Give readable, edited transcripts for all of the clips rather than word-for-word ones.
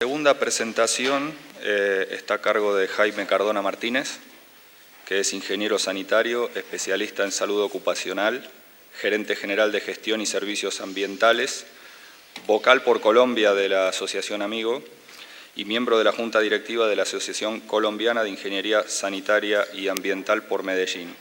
La segunda presentación está a cargo de Jaime Cardona Martínez, que es ingeniero sanitario, especialista en salud ocupacional, gerente general de gestión y servicios ambientales, vocal por Colombia de la Asociación Amigo y miembro de la Junta Directiva de la Asociación Colombiana de Ingeniería Sanitaria y Ambiental por Medellín.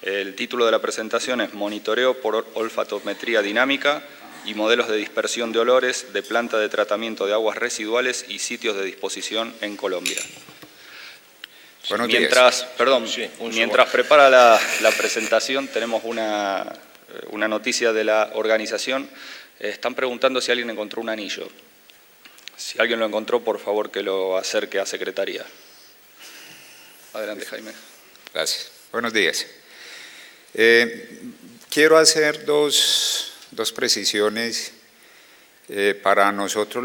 El título de la presentación es Monitoreo por olfatometría dinámica y modelos de dispersión de olores de planta de tratamiento de aguas residuales y sitios de disposición en Colombia. Mientras prepara la presentación, tenemos una noticia de la organización. Están preguntando si alguien encontró un anillo. Si alguien lo encontró, por favor que lo acerque a Secretaría. Adelante, Jaime. Gracias. Buenos días. Quiero hacer dos precisiones para nosotros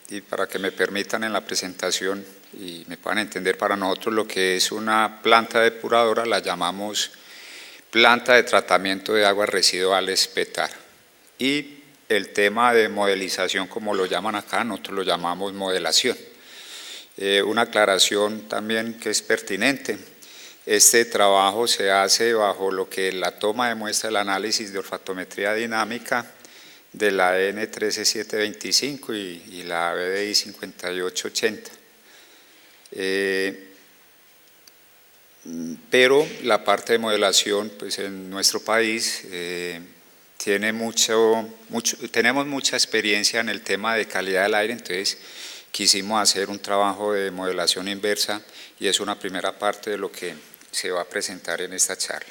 y para que me permitan en la presentación y me puedan entender. Para nosotros lo que es una planta depuradora la llamamos planta de tratamiento de aguas residuales PETAR, y el tema de modelización, como lo llaman acá, nosotros lo llamamos modelación. Una aclaración también que es pertinente: este trabajo se hace bajo lo que la toma de muestra del análisis de olfatometría dinámica de la EN 13725 y la BDI 5880. Pero la parte de modelación, pues en nuestro país tenemos mucha experiencia en el tema de calidad del aire, entonces quisimos hacer un trabajo de modelación inversa y es una primera parte de lo que se va a presentar en esta charla.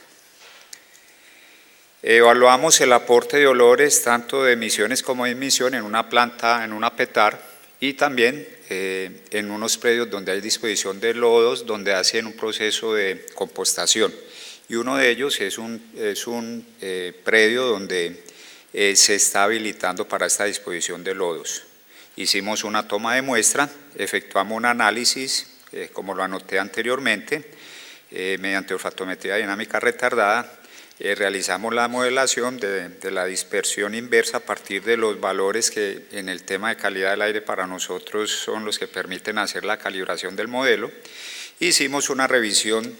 Evaluamos el aporte de olores tanto de emisiones como de emisión en una planta, en una PETAR, y también en unos predios donde hay disposición de lodos, donde hacen un proceso de compostación. Y uno de ellos es un predio donde se está habilitando para esta disposición de lodos. Hicimos una toma de muestra, efectuamos un análisis, como lo anoté anteriormente, mediante olfatometría dinámica retardada. Realizamos la modelación de la dispersión inversa a partir de los valores que en el tema de calidad del aire para nosotros son los que permiten hacer la calibración del modelo. Hicimos una revisión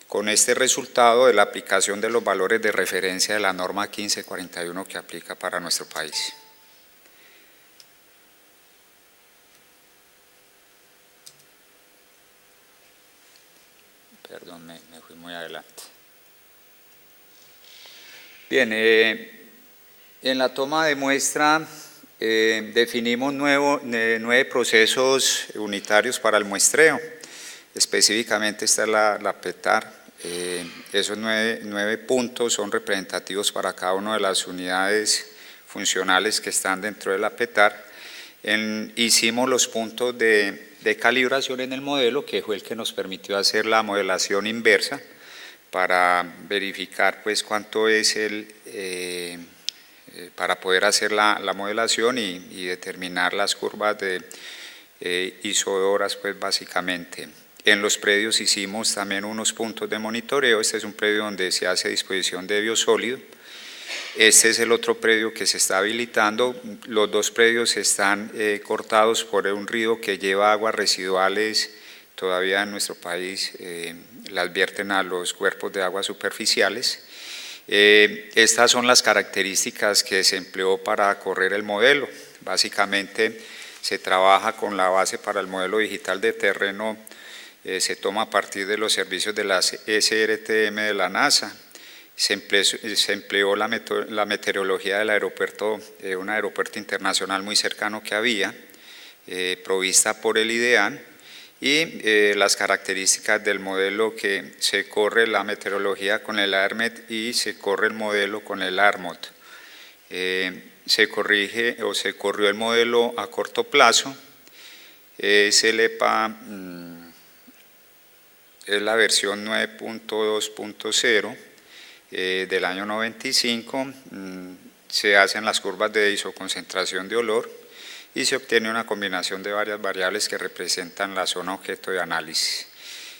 con este resultado de la aplicación de los valores de referencia de la norma 1541 que aplica para nuestro país. Perdón, me fui muy adelante. Bien, en la toma de muestra definimos 9 procesos unitarios para el muestreo. Específicamente esta es la PETAR. Esos 9 puntos son representativos para cada una de las unidades funcionales que están dentro de la PETAR. Hicimos los puntos de calibración en el modelo, que fue el que nos permitió hacer la modelación inversa, para verificar pues cuánto es para poder hacer la modelación y determinar las curvas de isodoras, pues básicamente. En los predios hicimos también unos puntos de monitoreo. Este es un predio donde se hace disposición de biosólido. Este es el otro predio que se está habilitando. Los dos predios están cortados por un río que lleva aguas residuales. Todavía en nuestro país las vierten a los cuerpos de aguas superficiales. Estas son las características que se empleó para correr el modelo. Básicamente se trabaja con la base para el modelo digital de terreno, se toma a partir de los servicios de las SRTM de la NASA. Se empleó la meteorología del aeropuerto, un aeropuerto internacional muy cercano que había, provista por el IDEAN. Y las características del modelo, que se corre la meteorología con el AERMET y se corre el modelo con el ARMOT. Se corrió el modelo a corto plazo. Es el EPA, es la versión 9.2.0 del año 95. Se hacen las curvas de isoconcentración de olor y se obtiene una combinación de varias variables que representan la zona objeto de análisis.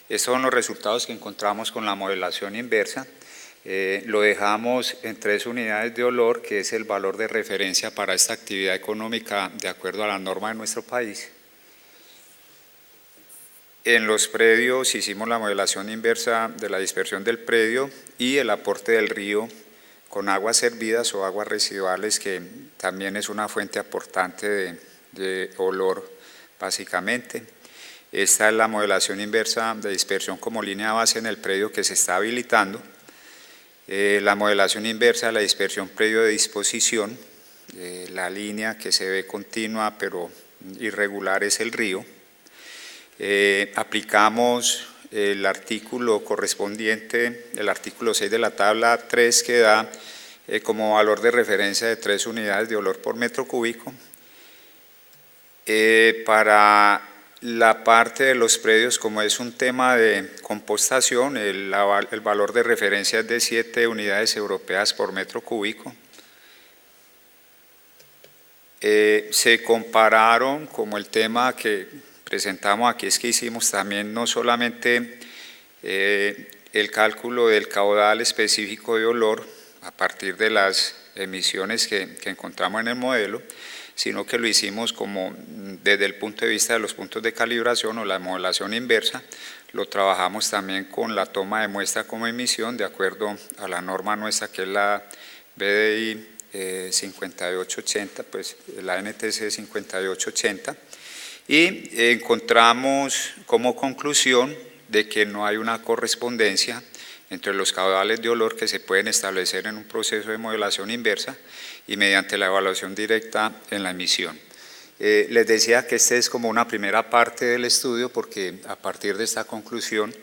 Estos son los resultados que encontramos con la modelación inversa. Lo dejamos en 3 unidades de olor, que es el valor de referencia para esta actividad económica de acuerdo a la norma de nuestro país. En los predios hicimos la modelación inversa de la dispersión del predio y el aporte del río con aguas servidas o aguas residuales, que también es una fuente aportante de olor básicamente. Esta es la modelación inversa de dispersión como línea base en el predio que se está habilitando. La modelación inversa de la dispersión predio de disposición, la línea que se ve continua pero irregular es el río. Aplicamos el artículo correspondiente, el artículo 6 de la tabla 3, que da como valor de referencia de 3 unidades de olor por metro cúbico. Para la parte de los predios, como es un tema de compostación, el valor de referencia es de 7 unidades europeas por metro cúbico. Se compararon, como el tema que presentamos aquí es que hicimos también no solamente el cálculo del caudal específico de olor a partir de las emisiones que encontramos en el modelo, sino que lo hicimos como desde el punto de vista de los puntos de calibración o la modelación inversa. Lo trabajamos también con la toma de muestra como emisión de acuerdo a la norma nuestra, que es la BDI 5880, pues la NTC 5880, y encontramos como conclusión de que no hay una correspondencia entre los caudales de olor que se pueden establecer en un proceso de modelación inversa y mediante la evaluación directa en la emisión. Les decía que esta es como una primera parte del estudio, porque a partir de esta conclusión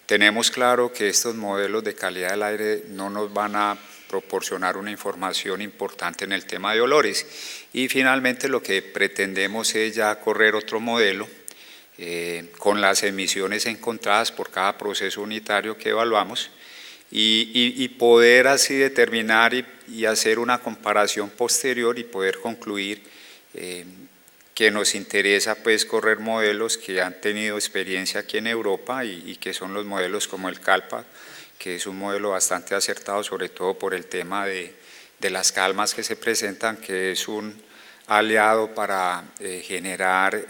tenemos claro que estos modelos de calidad del aire no nos van a proporcionar una información importante en el tema de olores, y finalmente lo que pretendemos es ya correr otro modelo con las emisiones encontradas por cada proceso unitario que evaluamos y poder así determinar y hacer una comparación posterior y poder concluir que nos interesa pues correr modelos que han tenido experiencia aquí en Europa y que son los modelos como el CALPA, que es un modelo bastante acertado, sobre todo por el tema de las calmas que se presentan, que es un aliado para generar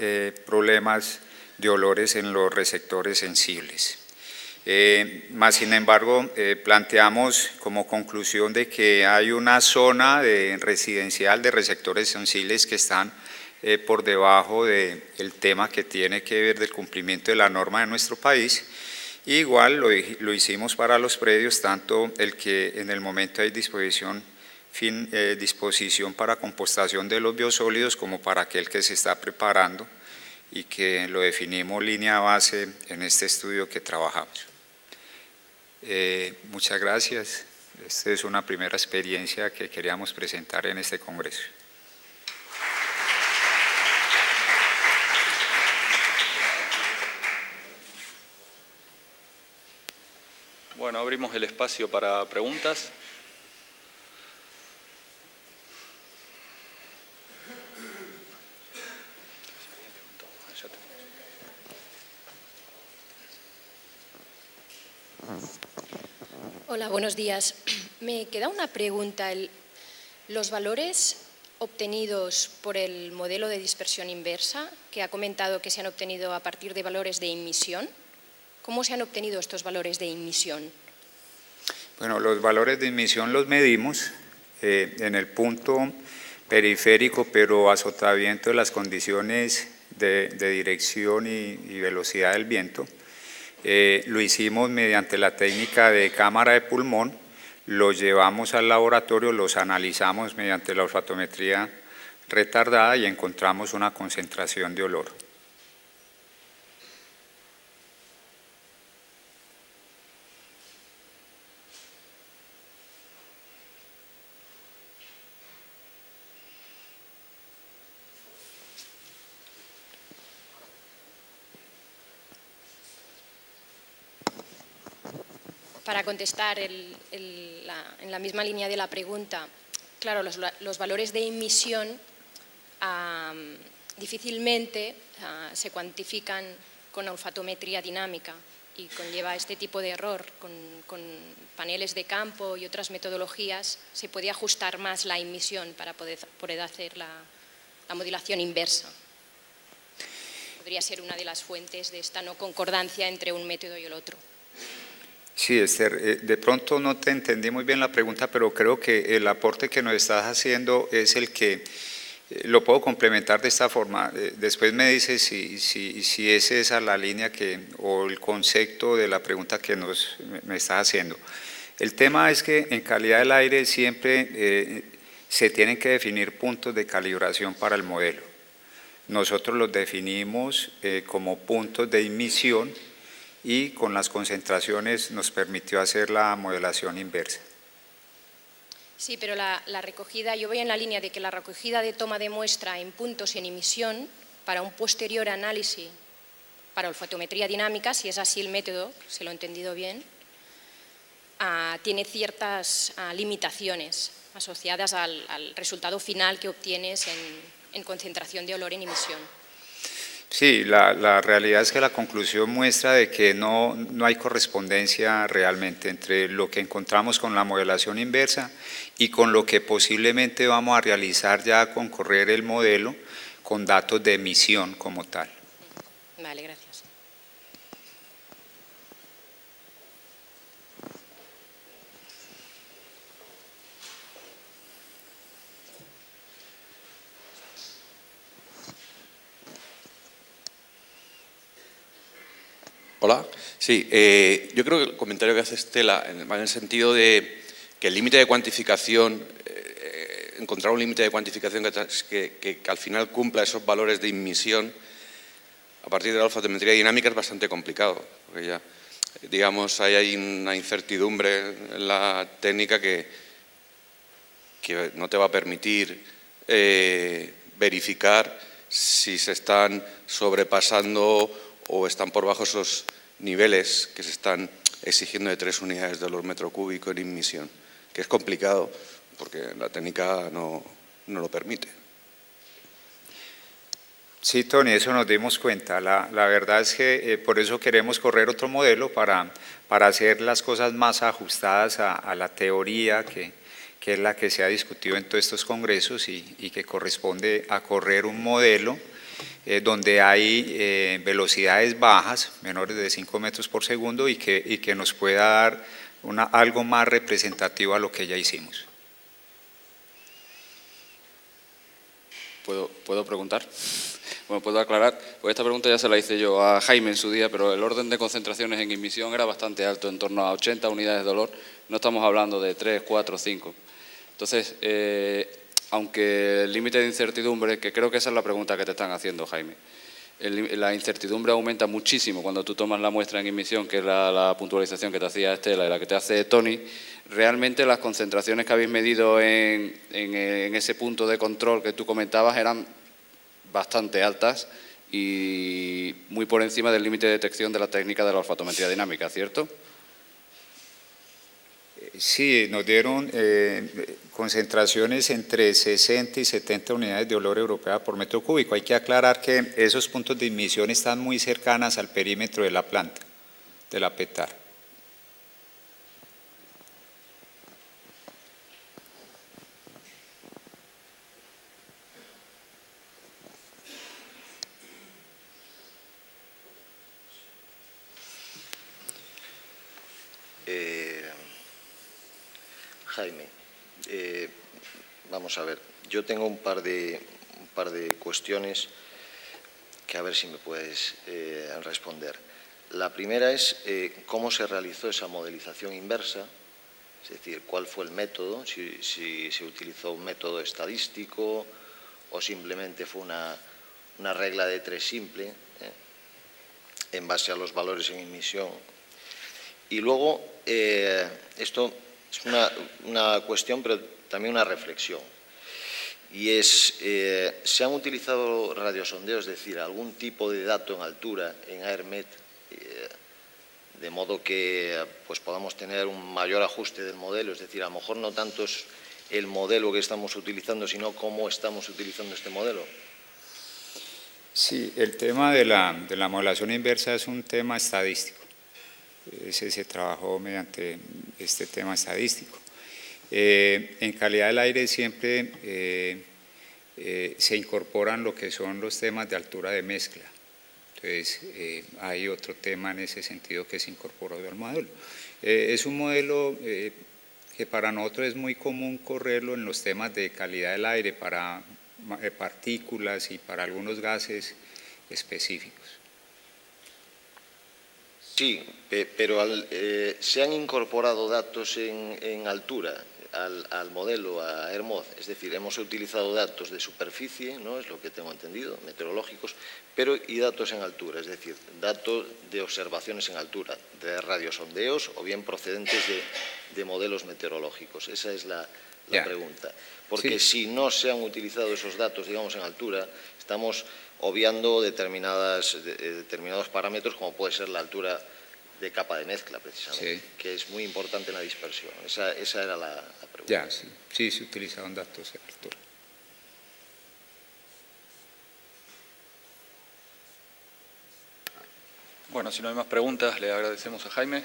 problemas de olores en los receptores sensibles. Más sin embargo, planteamos como conclusión de que hay una zona residencial de receptores sensibles que están por debajo del tema que tiene que ver del cumplimiento de la norma de nuestro país. Igual lo hicimos para los predios, tanto el que en el momento hay disposición para compostación de los biosólidos como para aquel que se está preparando y que lo definimos línea base en este estudio que trabajamos. Muchas gracias. Esta es una primera experiencia que queríamos presentar en este congreso. Bueno, abrimos el espacio para preguntas. Hola, buenos días. Me queda una pregunta. Los valores obtenidos por el modelo de dispersión inversa, que ha comentado que se han obtenido a partir de valores de emisión, ¿cómo se han obtenido estos valores de emisión? Bueno, los valores de emisión los medimos en el punto periférico, pero a sotavento de las condiciones de dirección y velocidad del viento. Lo hicimos mediante la técnica de cámara de pulmón, los llevamos al laboratorio, los analizamos mediante la olfatometría retardada y encontramos una concentración de olor. Para contestar en la misma línea de la pregunta, claro, los valores de emisión difícilmente se cuantifican con olfatometría dinámica y conlleva este tipo de error. Con paneles de campo y otras metodologías se puede ajustar más la emisión para poder hacer la modulación inversa. podría ser una de las fuentes de esta no concordancia entre un método y el otro. Sí, Esther, de pronto no te entendí muy bien la pregunta, pero creo que el aporte que nos estás haciendo es el que lo puedo complementar de esta forma. Después me dices si es esa la línea o el concepto de la pregunta que me estás haciendo. El tema es que en calidad del aire siempre se tienen que definir puntos de calibración para el modelo. Nosotros los definimos como puntos de emisión y con las concentraciones nos permitió hacer la modelación inversa. Sí, pero la recogida, yo voy en la línea de que la recogida de toma de muestra en puntos en emisión para un posterior análisis para olfatometría dinámica, si es así el método, si lo he entendido bien, tiene ciertas limitaciones asociadas al resultado final que obtienes en concentración de olor en emisión. Sí, la realidad es que la conclusión muestra de que no hay correspondencia realmente entre lo que encontramos con la modelación inversa y con lo que posiblemente vamos a realizar ya con correr el modelo con datos de emisión como tal. Vale, gracias. Hola, sí, yo creo que el comentario que hace Estela va en el sentido de que el límite de cuantificación, encontrar un límite de cuantificación que al final cumpla esos valores de emisión a partir de la olfatometría dinámica es bastante complicado, porque ya, digamos, hay una incertidumbre en la técnica que no te va a permitir verificar si se están sobrepasando o están por bajo esos niveles que se están exigiendo de 3 unidades de olor metro cúbico en emisión, que es complicado porque la técnica no lo permite. Sí, Tony, eso nos dimos cuenta. La verdad es que por eso queremos correr otro modelo para hacer las cosas más ajustadas a la teoría que es la que se ha discutido en todos estos congresos y que corresponde a correr un modelo donde hay velocidades bajas, menores de 5 metros por segundo y que nos pueda dar algo más representativo a lo que ya hicimos. ¿Puedo preguntar? Bueno, puedo aclarar, pues esta pregunta ya se la hice yo a Jaime en su día, pero el orden de concentraciones en emisión era bastante alto, en torno a 80 unidades de olor, no estamos hablando de 3, 4, 5. Entonces, aunque el límite de incertidumbre, que creo que esa es la pregunta que te están haciendo, Jaime, la incertidumbre aumenta muchísimo cuando tú tomas la muestra en emisión, que es la puntualización que te hacía Estela y la que te hace Tony. Realmente las concentraciones que habéis medido en ese punto de control que tú comentabas eran bastante altas y muy por encima del límite de detección de la técnica de la olfatometría dinámica, ¿cierto? Sí, nos dieron concentraciones entre 60 y 70 unidades de olor europea por metro cúbico. Hay que aclarar que esos puntos de emisión están muy cercanas al perímetro de la planta, de la PETAR. Jaime, vamos a ver, yo tengo un par de cuestiones que a ver si me puedes responder. La primera es cómo se realizó esa modelización inversa, es decir, cuál fue el método, si se utilizó un método estadístico o simplemente fue una regla de 3 simple en base a los valores en emisión. Y luego, esto es una cuestión, pero también una reflexión. Y es, ¿se han utilizado radiosondeos, es decir, algún tipo de dato en altura en AERMET, de modo que pues, podamos tener un mayor ajuste del modelo? Es decir, a lo mejor no tanto es el modelo que estamos utilizando, sino cómo estamos utilizando este modelo. Sí, el tema de la modelación inversa es un tema estadístico. Se trabajó mediante este tema estadístico. En calidad del aire siempre se incorporan lo que son los temas de altura de mezcla. Entonces, hay otro tema en ese sentido que se incorporó al modelo. Es un modelo que para nosotros es muy común correrlo en los temas de calidad del aire para partículas y para algunos gases específicos. Sí, pero se han incorporado datos en altura al modelo, a ERMOD, es decir, hemos utilizado datos de superficie, ¿no? Es lo que tengo entendido, meteorológicos, pero y datos en altura, es decir, datos de observaciones en altura, de radiosondeos o bien procedentes de modelos meteorológicos. Esa es la pregunta. Porque si no se han utilizado esos datos, digamos, en altura, estamos obviando determinados parámetros, como puede ser la altura de capa de mezcla, precisamente, que es muy importante en la dispersión. Esa era la pregunta. Sí, se utilizaban datos de altura. Bueno, si no hay más preguntas, le agradecemos a Jaime.